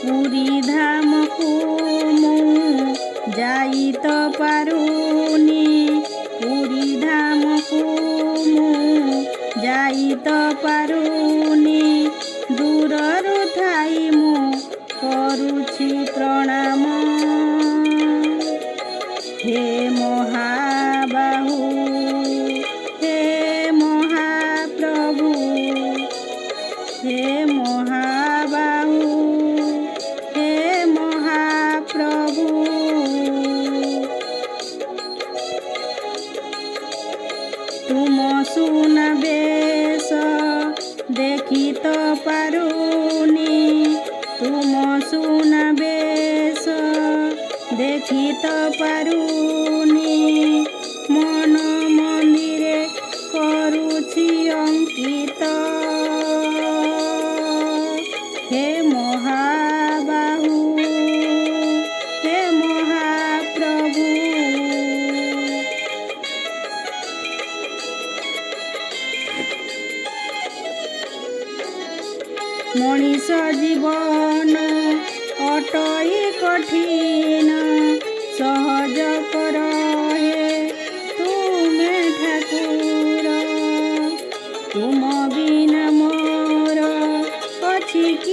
ପୁରୀ ଧାମକୁ ମୁଁ ଯାଇ ତ ପାରୁନି, ପୁରୀ ଧାମକୁ ମୁଁ ଯାଇ ତ ପାରୁନି, ଦୂରରୁ ଥାଇ ମୁଁ କରୁଛି ପ୍ରଣାମ। हे ମହାବାହୁ, हे ମହାପ୍ରଭୁ, हे ମହାବାହୁ, हे ମହାପ୍ରଭୁ। ତୁମ ସୁନାବେଶ ଦେଖି ତ ପାରୁନି, ତୁମ ସୁନାବେଶ ଦେଖି ତ ପାରୁନି, ମନ ମନ୍ଦିରେ କରୁଛି ଅଙ୍କିତ। हे ମହାବାହୁ, हे ମହାପ୍ରଭୁ। ମଣିଷ ଜୀବନ ଅଟଇ କଠିନ, ସହଜ କର ହେ ତୁମେ ଠାକୁର, ତୁମ ବିନା ମୋର ଅଛି କି